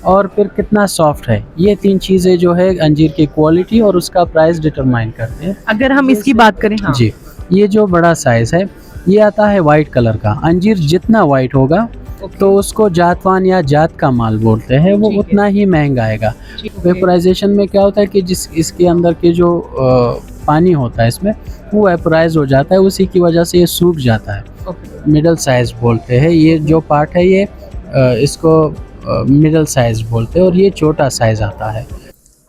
और फिर कितना सॉफ्ट है। ये 3 चीज़ें जो है अंजीर की क्वालिटी और उसका प्राइस डिटरमाइन करते हैं। अगर हम इसकी बात करें, हाँ जी, ये जो बड़ा साइज़ है, ये आता है वाइट कलर का। अंजीर जितना वाइट होगा तो उसको जातवान या जात का माल बोलते हैं, वो उतना ही महंगा आएगा। वेपोराइज़ेशन में क्या होता है कि जिस इसके अंदर के जो पानी होता है इसमें, वो वेपोराइज़ हो जाता है, उसी की वजह से ये सूख जाता है। मिडल साइज़ बोलते हैं, ये जो पार्ट है ये इसको मिडल साइज़ बोलते हैं और ये छोटा साइज़ आता है।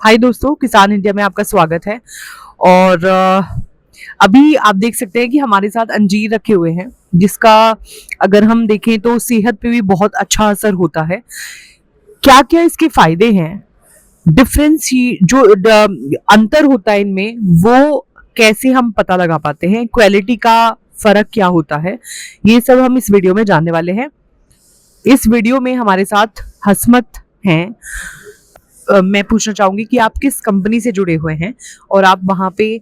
हाय दोस्तों, किसान इंडिया में आपका स्वागत है। और अभी आप देख सकते हैं कि हमारे साथ अंजीर रखे हुए हैं, जिसका अगर हम देखें तो सेहत पे भी बहुत अच्छा असर होता है। क्या क्या इसके फायदे हैं, डिफरेंस जो अंतर होता है इनमें, वो कैसे हम पता लगा पाते हैं, क्वालिटी का फर्क क्या होता है, ये सब हम इस वीडियो में जानने वाले हैं। इस वीडियो में हमारे साथ हसमत हैं। मैं पूछना चाहूंगी कि आप किस कंपनी से जुड़े हुए हैं और आप वहाँ पे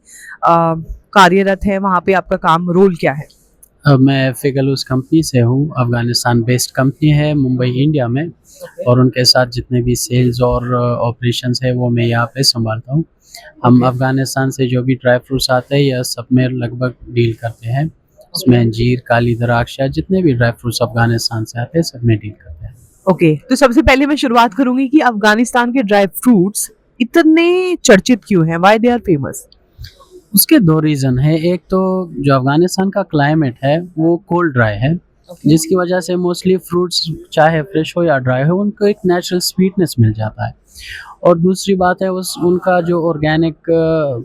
कार्यरत हैं, वहाँ पे आपका काम रोल क्या है? मैं फिगलूस कंपनी से हूँ। अफ़गानिस्तान बेस्ड कंपनी है मुंबई इंडिया में, और उनके साथ जितने भी सेल्स और ऑपरेशंस है वो मैं यहाँ पे संभालता हूँ। हम अफ़गानिस्तान से जो भी ड्राई फ्रूट्स आते हैं यह सब में लगभग डील करते हैं। इसमें अंजीर, काली द्राक्ष या जितने भी ड्राई फ्रूट्स अफ़गानिस्तान से आते हैं सब में डील करते हैं। ओके, तो सबसे पहले मैं शुरुआत करूंगी कि अफगानिस्तान के ड्राई फ्रूट्स इतने चर्चित क्यों हैं? Why they are famous? उसके 2 रीज़न है। एक तो जो अफ़गानिस्तान का क्लाइमेट है वो कोल्ड ड्राई है, जिसकी वजह से मोस्टली फ्रूट्स चाहे फ्रेश हो या ड्राई हो उनको एक नेचुरल स्वीटनेस मिल जाता है। और दूसरी बात है उनका जो ऑर्गेनिक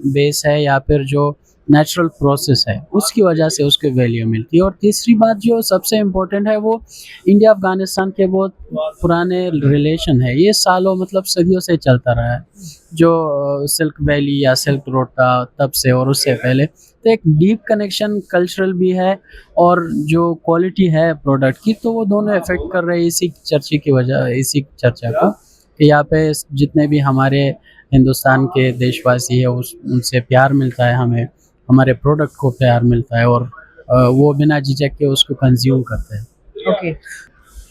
बेस है या फिर जो नेचुरल प्रोसेस है उसकी वजह से उसको वैल्यू मिलती है। और तीसरी बात जो सबसे इम्पोर्टेंट है वो इंडिया अफ़गानिस्तान के बहुत पुराने रिलेशन है। ये सालों मतलब सदियों से चलता रहा है, जो सिल्क वैली या सिल्क रोड का तब से और उससे पहले। तो एक डीप कनेक्शन कल्चरल भी है और जो क्वालिटी है प्रोडक्ट की, तो वो दोनों इफ़ेक्ट कर रहे हैं इसी चर्चा को कि यहाँ पे जितने भी हमारे हिंदुस्तान के देशवासी है उनसे प्यार मिलता है, हमें हमारे प्रोडक्ट को प्यार मिलता है और वो बिना झिझक के उसको कंज्यूम करते हैं। ओके,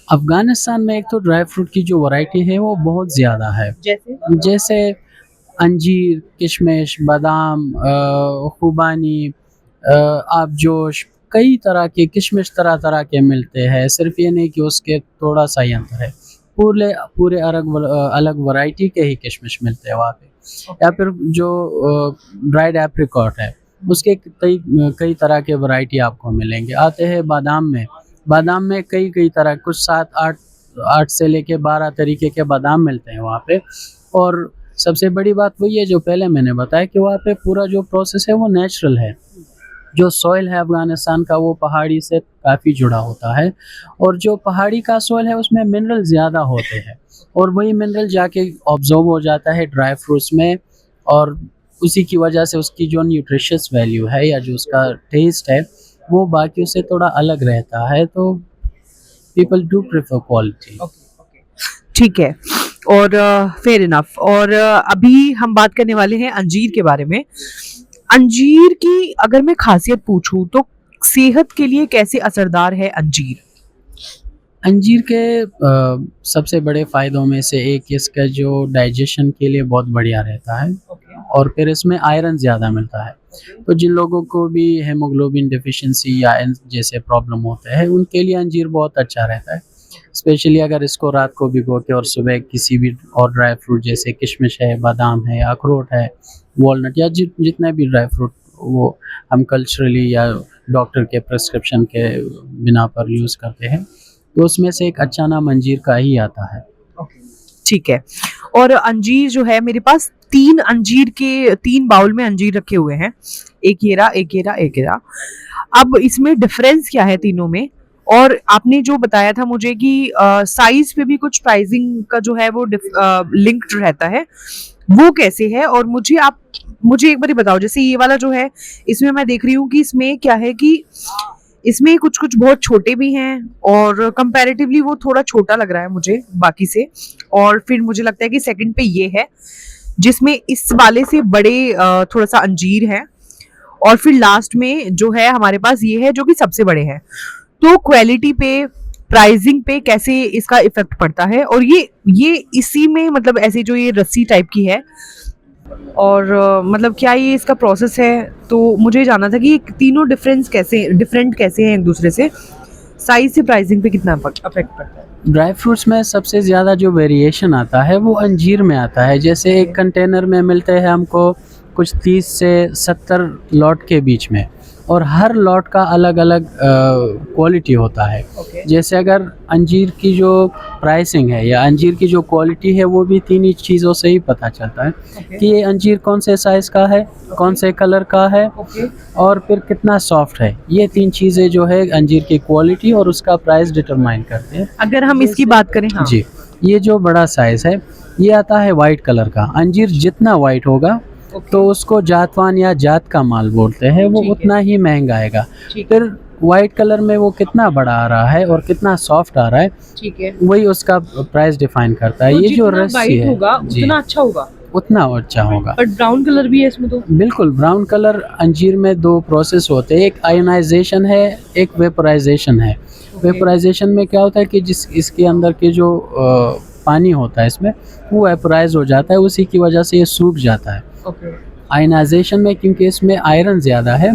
अफ़गानिस्तान में एक तो ड्राई फ्रूट की जो वैरायटी है वो बहुत ज़्यादा है। जैसे अंजीर, किशमिश, बादाम, खुबानी, आबजोश, कई तरह के किशमिश तरह-तरह के मिलते हैं। सिर्फ़ ये नहीं कि उसके थोड़ा-सा ही अंतर है। पूरे अलग वैरायटी के ही किशमिश मिलते हैं वहाँ पे। या फिर जो ड्राइड एप्रिकॉट है उसके कई तरह के वैरायटी आपको मिलेंगे। आते हैं बादाम में कई तरह, कुछ 7-8 से लेके 12 तरीके के बादाम मिलते हैं वहाँ पे। और सबसे बड़ी बात वही है जो पहले मैंने बताया कि वहाँ पे पूरा जो प्रोसेस है वो नेचुरल है। जो सॉइल है अफ़गानिस्तान का वो पहाड़ी से काफ़ी जुड़ा होता है, और जो पहाड़ी का सॉइल है उसमें मिनरल ज़्यादा होते हैं और वही मिनरल जाके ऑब्ज़ॉर्ब हो जाता है ड्राई फ्रूट्स में, और उसी की वजह से उसकी जो न्यूट्रिशियस वैल्यू है या जो उसका टेस्ट है वो बाकियों से थोड़ा अलग रहता है। तो पीपल डू प्रेफर क्वालिटी। ठीक है, और फेयर इनफ। और अभी हम बात करने वाले हैं अंजीर के बारे में। अंजीर की अगर मैं खासियत पूछूं तो सेहत के लिए कैसे असरदार है अंजीर? अंजीर के सबसे बड़े फ़ायदों में से एक इसका जो डाइजेशन के लिए बहुत बढ़िया रहता है, और फिर इसमें आयरन ज़्यादा मिलता है। तो जिन लोगों को भी हेमोग्लोबिन डेफिशिएंसी या जैसे प्रॉब्लम होते हैं उनके लिए अंजीर बहुत अच्छा रहता है। स्पेशली अगर इसको रात को भिगो के और सुबह किसी भी और ड्राई फ्रूट जैसे किशमिश है, बादाम है, अखरोट है, वॉलनट या जितने भी ड्राई फ्रूट वो हम कल्चरली या डॉक्टर के प्रिस्क्रिप्शन के बिना पर यूज़ करते हैं, तो उसमें से एक अच्छा नाम अंजीर का ही आता है। ठीक है, और अंजीर जो है मेरे पास 3 बाउल में अंजीर रखे हुए हैं, एक ये रहा। अब इसमें डिफरेंस क्या है तीनों में? और आपने जो बताया था मुझे कि साइज पे भी कुछ प्राइसिंग का जो है वो लिंक्ड रहता है, वो कैसे है? और मुझे एक बार बताओ, जैसे ये वाला जो है इसमें मैं देख रही हूँ कि इसमें क्या है कि इसमें कुछ कुछ बहुत छोटे भी हैं और कंपैरेटिवली वो थोड़ा छोटा लग रहा है मुझे बाकी से। और फिर मुझे लगता है कि सेकंड पे ये है जिसमें इस वाले से बड़े थोड़ा सा अंजीर है, और फिर लास्ट में जो है हमारे पास ये है जो कि सबसे बड़े हैं। तो क्वालिटी पे प्राइसिंग पे कैसे इसका इफेक्ट पड़ता है। और ये इसी में मतलब ऐसे जो ये रस्सी टाइप की है और मतलब क्या ये इसका प्रोसेस है, तो मुझे जानना था कि ये तीनों डिफरेंट कैसे हैं एक दूसरे से, साइज से प्राइसिंग पे कितना अफेक्ट पड़ता है। ड्राई फ्रूट्स में सबसे ज़्यादा जो वेरिएशन आता है वो अंजीर में आता है। जैसे एक कंटेनर में मिलते हैं हमको कुछ 30 से 70 लॉट के बीच में, और हर लॉट का अलग अलग क्वालिटी होता है। जैसे अगर अंजीर की जो प्राइसिंग है या अंजीर की जो क्वालिटी है वो भी तीन ही चीज़ों से ही पता चलता है कि ये अंजीर कौन से साइज़ का है, कौन से कलर का है, और फिर कितना सॉफ्ट है। ये तीन चीज़ें जो है अंजीर की क्वालिटी और उसका प्राइस डिटरमाइन करते हैं। अगर हम इसकी बात करें, हाँ। जी, ये जो बड़ा साइज़ है ये आता है वाइट कलर का। अंजीर जितना वाइट होगा तो उसको जातवान या जात का माल बोलते हैं, वो उतना ही महंगा आएगा। फिर वाइट कलर में वो कितना बड़ा आ रहा है और कितना सॉफ्ट आ रहा है, ठीक है, वही उसका प्राइस डिफाइन करता है। तो ये जो रस्सी है उतना अच्छा होगा, उतना अच्छा होगा। बट ब्राउन कलर भी है इसमें तो। बिल्कुल, ब्राउन कलर अंजीर में दो प्रोसेस होते हैं, एक आयोनाइजेशन है, एक वेपोराइजेशन है। वेपोराइजेशन में क्या होता है कि इसके अंदर के जो पानी होता है इसमें वो वेपोराइज हो जाता है, उसी की वजह से ये सूख जाता है। आयनाइजेशन में क्योंकि इसमें आयरन ज़्यादा है,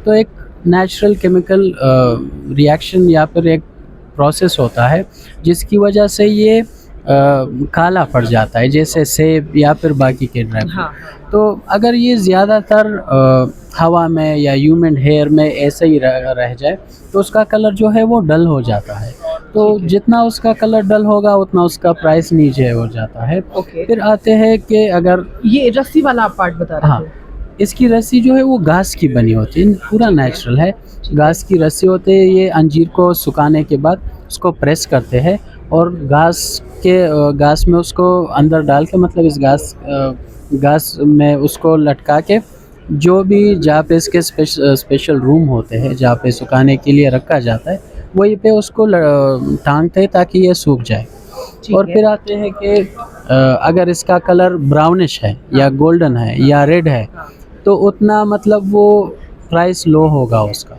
तो एक नेचुरल केमिकल रिएक्शन या फिर एक प्रोसेस होता है जिसकी वजह से ये काला पड़ जाता है, जैसे सेब या फिर बाकी के ड्राई फ्रूट। तो अगर ये ज़्यादातर हवा में या ह्यूमन हेयर में ऐसे ही रह जाए तो उसका कलर जो है वो डल हो जाता है। तो जितना उसका कलर डल होगा उतना उसका प्राइस नीचे हो जाता है। फिर आते हैं कि अगर ये रस्सी वाला आप पार्ट बता रहे थे, इसकी रस्सी जो है वो घास की बनी होती है, पूरा नेचुरल है, घास की रस्सी होती है। ये अंजीर को सुखाने के बाद उसको प्रेस करते हैं और घास में उसको अंदर डाल के, मतलब इस घास में उसको लटका के, जो भी जहाँ पे इसके स्पेशल रूम होते हैं जहाँ पे सुखाने के लिए रखा जाता है वहीं पे उसको टांगते हैं ताकि ये सूख जाए। और फिर आते हैं कि अगर इसका कलर ब्राउनिश है या गोल्डन है या रेड है तो उतना मतलब वो प्राइस लो होगा उसका,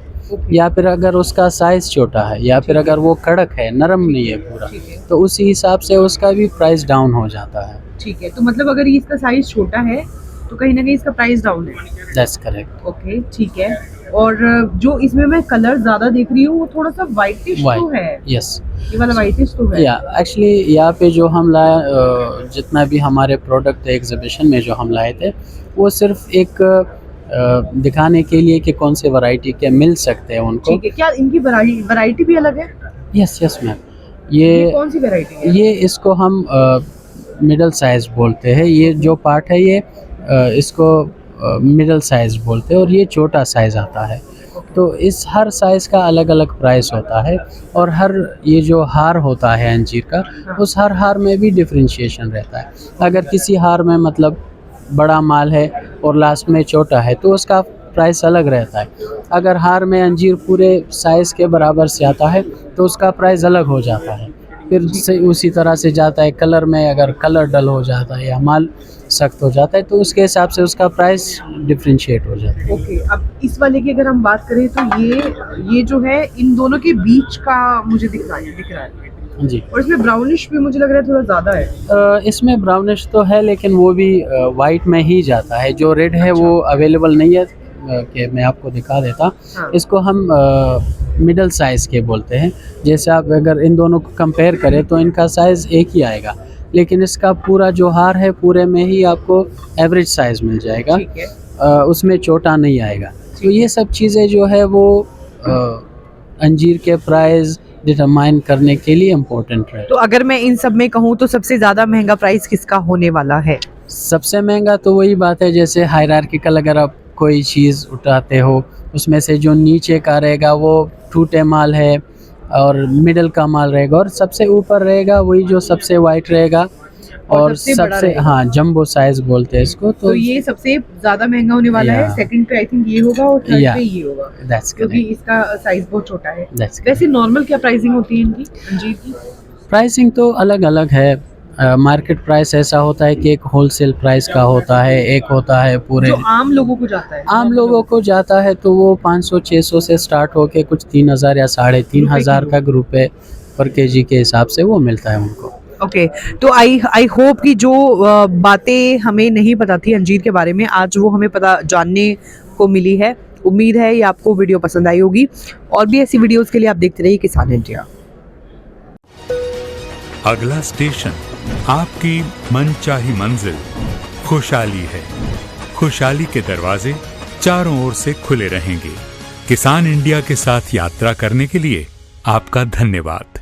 या फिर अगर उसका साइज़ छोटा है या फिर अगर वो कड़क है, नरम नहीं है पूरा, तो उसी हिसाब से उसका भी प्राइस डाउन हो जाता है। ठीक है, तो मतलब अगर इसका साइज़ छोटा है तो कहीं ना कहीं इसका प्राइस डाउन है। That's correct. ओके, ठीक है। और जो इसमें मैं कलर ज़्यादा देख रही हूँ वो थोड़ा सा वाइटिश तो है। यस, ये वाला वाइटिश तो है। या एक्चुअली यहाँ पे जो हम लाए, जितना भी हमारे प्रोडक्ट एग्जीबिशन में जो हम लाए थे वो सिर्फ एक दिखाने के लिए कि कौन से वैरायटी के मिल सकते हैं उनको। ठीक है, क्या इनकी वैरायटी भी अलग है? Yes ma'am. ये कौन सी वैरायटी है? ये इसको हम मिडल साइज़ बोलते हैं। ये जो पार्ट है ये इसको मिडल साइज़ बोलते हैं और ये छोटा साइज़ आता है। तो इस हर साइज़ का अलग अलग प्राइस होता है और हर ये जो हार होता है अंजीर का, उस हर हार में भी डिफरेंशिएशन रहता है। अगर किसी हार में मतलब बड़ा माल है और लास्ट में छोटा है तो उसका प्राइस अलग रहता है। अगर हार में अंजीर पूरे साइज़ के बराबर से आता है तो उसका प्राइस अलग हो जाता है। फिर से उसी तरह से जाता है कलर में, अगर कलर डल हो जाता है या माल सख्त हो जाता है तो उसके हिसाब से उसका प्राइस डिफरेंशिएट हो जाता है। ओके, अब इस वाले की अगर हम बात करें तो ये जो है इन दोनों के बीच का मुझे दिख रहा है जी। और इसमें ब्राउनिश भी मुझे लग रहा है थोड़ा ज़्यादा है। इसमें ब्राउनिश तो है लेकिन वो भी वाइट में ही जाता है। जो रेड है वो अवेलेबल नहीं है, कि मैं आपको दिखा देता। इसको हम मिडल साइज़ के बोलते हैं। जैसे आप अगर इन दोनों को कंपेयर करें तो इनका साइज़ एक ही आएगा, लेकिन इसका पूरा जो हार है पूरे में ही आपको एवरेज साइज़ मिल जाएगा, उसमें छोटा नहीं आएगा। तो ये सब चीज़ें जो है वो अंजीर के प्राइस डिटरमाइन करने के लिए इम्पोर्टेंट है। तो अगर मैं इन सब में कहूँ तो सबसे ज़्यादा महंगा प्राइस किसका होने वाला है? सबसे महंगा तो वही बात है, जैसे हायरार्किकल अगर आप कोई चीज़ उठाते हो उसमें से जो नीचे का रहेगा वो टूटे माल है और मिडल का माल रहेगा, और सबसे ऊपर रहेगा वही जो सबसे वाइट रहेगा और सबसे हाँ जंबो साइज बोलते हैं इसको। तो ये सबसे ज़्यादा महंगा होने वाला है। सेकंड पे आई थिंक ये होगा और थर्ड पे ये होगा, क्योंकि इसका साइज बहुत छोटा है। वैसे नॉर्मल क्या प्राइसिंग होती है इनकी अंजीर की? प्राइसिंग तो अलग अलग है। मार्केट प्राइस ऐसा होता है कि एक होलसेल प्राइस का होता है, एक होता है पूरे जो आम लोगों को जाता है। आम लोगों को जाता है तो वो 500-600 से स्टार्ट होके कुछ 3000 या 3500 तक रुपए पर केजी के हिसाब से वो मिलता है उनको। ओके तो आई होप कि जो बातें हमें नहीं पता थी अंजीर के बारे में, आज वो हमें पता जानने को मिली है। उम्मीद है ये आपको वीडियो पसंद आई होगी, और भी ऐसी वीडियोस के लिए आप देखते रहिए किसान इंडिया। अगला स्टेशन आपकी मनचाही मंजिल खुशहाली है। खुशहाली के दरवाजे चारों ओर से खुले रहेंगे। किसान इंडिया के साथ यात्रा करने के लिए आपका धन्यवाद।